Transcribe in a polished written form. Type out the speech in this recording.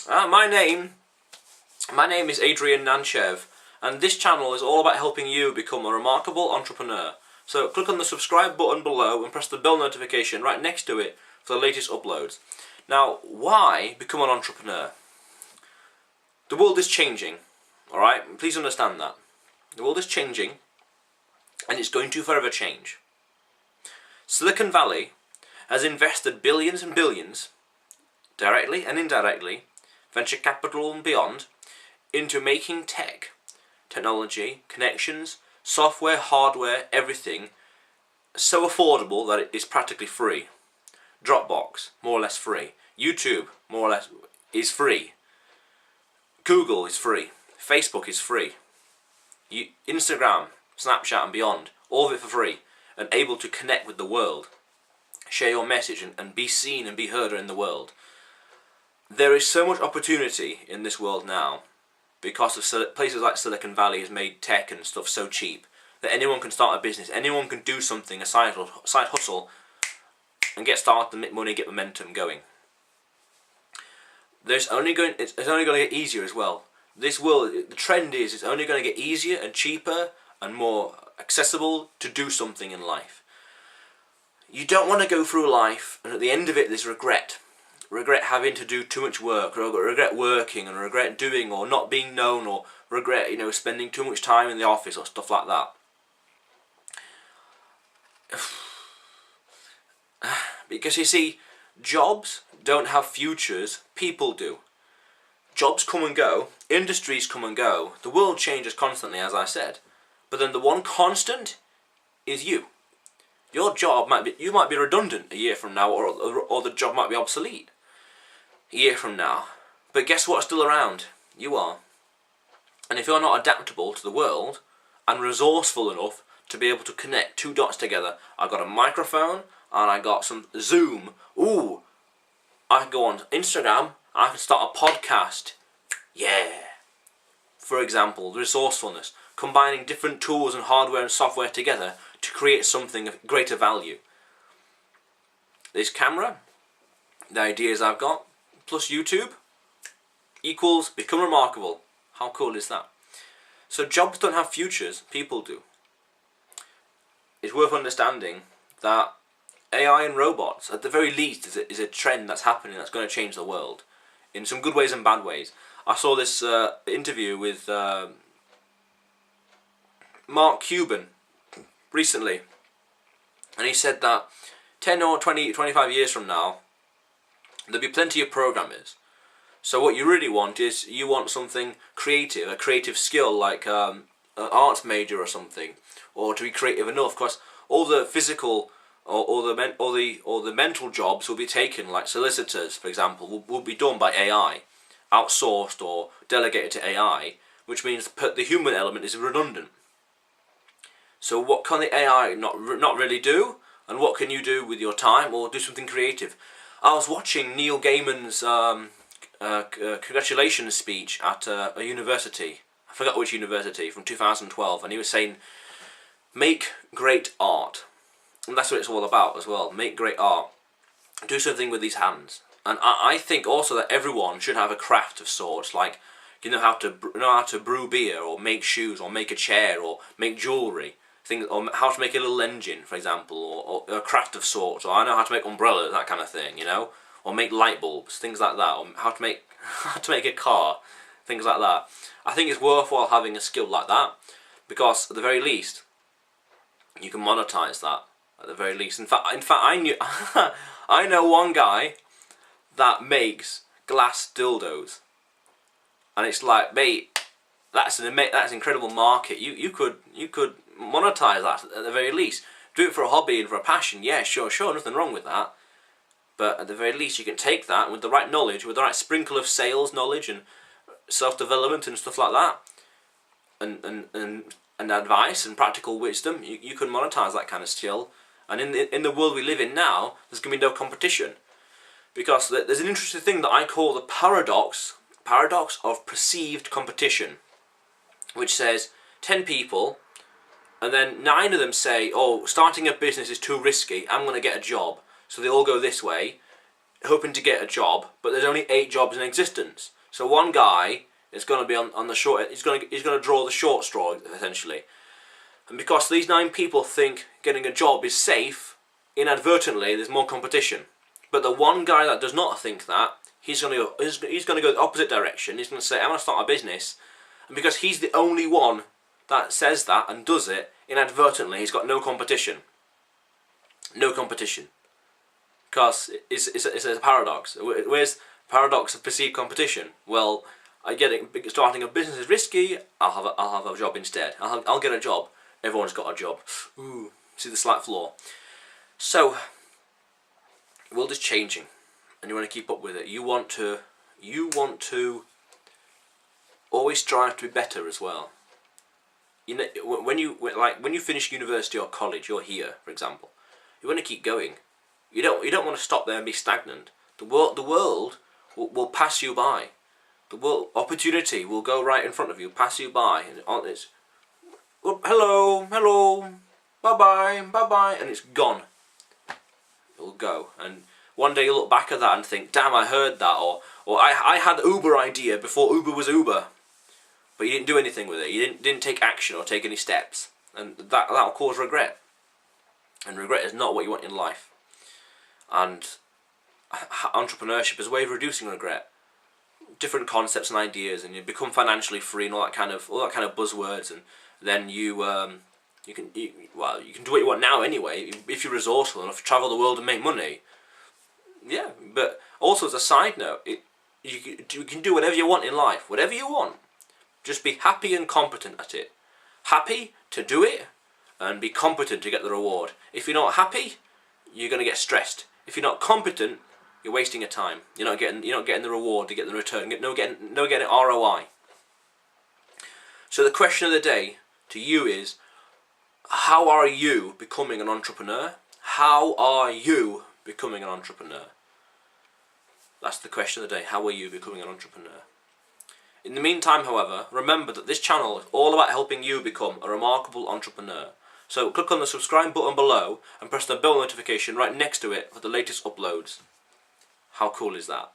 My name is Adrian Nantchev, and this channel is all about helping you become a remarkable entrepreneur. So click on the subscribe button below and press the bell notification right next to it for the latest uploads. Now, why become an entrepreneur? The world is changing, alright? Please understand that. The world is changing, and it's going to forever change. Silicon Valley has invested billions and billions, directly and indirectly, venture capital and beyond, into making technology, connections, software, hardware, everything so affordable that it is practically free. Dropbox, more or less free. YouTube, more or less, is free. Google is free. Facebook is free. Instagram, Snapchat and beyond, all of it for free, and able to connect with the world. Share your message and be seen and be heard in the world. There is so much opportunity in this world now because of places like Silicon Valley has made tech and stuff so cheap that anyone can start a business, anyone can do something, a side hustle, and get started, make money, get momentum going. It's only going to get easier as well. This world, the trend is, it's only going to get easier and cheaper and more accessible to do something in life. You don't want to go through life and at the end of it there's regret having to do too much work, or regret working, and regret doing or not being known, or regret spending too much time in the office or stuff like that. Because you see, jobs don't have futures, people do. Jobs come and go, industries come and go, the world changes constantly, as I said, but then the one constant is you. Your job you might be redundant a year from now, or the job might be obsolete a year from now. But guess what's still around? You are. And if you're not adaptable to the world and resourceful enough to be able to connect two dots together, I got a microphone and I got some Zoom. Ooh, I can go on Instagram and I can start a podcast. Yeah. For example, resourcefulness, combining different tools and hardware and software together to create something of greater value. This camera, the ideas I've got, plus YouTube, equals become remarkable. How cool is that? So jobs don't have futures, people do. It's worth understanding that AI and robots, at the very least, is a trend that's happening that's going to change the world in some good ways and bad ways. I saw this interview with Mark Cuban recently, and he said that 10 or 20, 25 years from now, there'll be plenty of programmers. So what you really want is, you want something creative, a creative skill like an arts major or something, or to be creative enough, because all the physical or the mental jobs will be taken, like solicitors, for example, will be done by AI, outsourced or delegated to AI, which means the human element is redundant. So what can the AI not really do, and what can you do with your time, or do something creative? I was watching Neil Gaiman's congratulations speech at a university. I forgot which university, from 2012, and he was saying, make great art. And that's what it's all about as well, make great art. Do something with these hands. And I think also that everyone should have a craft of sorts, like how to brew beer, or make shoes, or make a chair, or make jewellery. Or how to make a little engine, for example, or a craft of sorts, or I know how to make umbrellas, that kind of thing, or make light bulbs, things like that, or how to make a car, things like that. I think it's worthwhile having a skill like that, because at the very least, you can monetize that. At the very least, in fact, I know one guy that makes glass dildos, and it's like, mate, that's an incredible market. You could monetize that at the very least. Do it for a hobby and for a passion, yeah, sure, nothing wrong with that. But at the very least, you can take that with the right knowledge, with the right sprinkle of sales knowledge and self-development and stuff like that, and advice and practical wisdom. You can monetize that kind of skill. And in the world we live in now, there's going to be no competition, because there's an interesting thing that I call the paradox of perceived competition, which says 10 people, and then 9 of them say, oh, starting a business is too risky, I'm going to get a job. So they all go this way, hoping to get a job, but there's only 8 jobs in existence. So one guy is going to be on the short. He's going to draw the short straw essentially, and because these 9 people think getting a job is safe, inadvertently there's more competition. But the one guy that does not think that, he's going to go the opposite direction. He's going to say, I'm going to start a business, and because he's the only one that says that and does it, inadvertently he's got no competition. No competition. Because it's a paradox. Where's the paradox of perceived competition? Well, I get it. Starting a business is risky. I'll have a job instead. I'll get a job. Everyone's got a job. Ooh, see the slight flaw. So, the world is changing, and you want to keep up with it. You want to always strive to be better as well. You know, when you finish university or college, you're here, for example. You want to keep going. You don't want to stop there and be stagnant. The world will pass you by. Opportunity will go right in front of you, pass you by, and it's hello, bye, and it's gone. It'll go, and one day you'll look back at that and think, damn, I heard that, or I had the Uber idea before Uber was Uber, but you didn't do anything with it. You didn't take action or take any steps, and that'll cause regret. And regret is not what you want in life. And entrepreneurship is a way of reducing regret. Different concepts and ideas, and you become financially free and all that kind of buzzwords, and then you can do what you want now anyway. If you're resourceful enough to travel the world and make money, yeah. But also as a side note, you can do whatever you want in life, whatever you want. Just be happy and competent at it. Happy to do it, and be competent to get the reward. If you're not happy, you're going to get stressed. If you're not competent, you're wasting your time. You're not getting the reward to get the return. No getting ROI. So the question of the day to you is, how are you becoming an entrepreneur? How are you becoming an entrepreneur? That's the question of the day. How are you becoming an entrepreneur? In the meantime, however, remember that this channel is all about helping you become a remarkable entrepreneur. So click on the subscribe button below and press the bell notification right next to it for the latest uploads. How cool is that?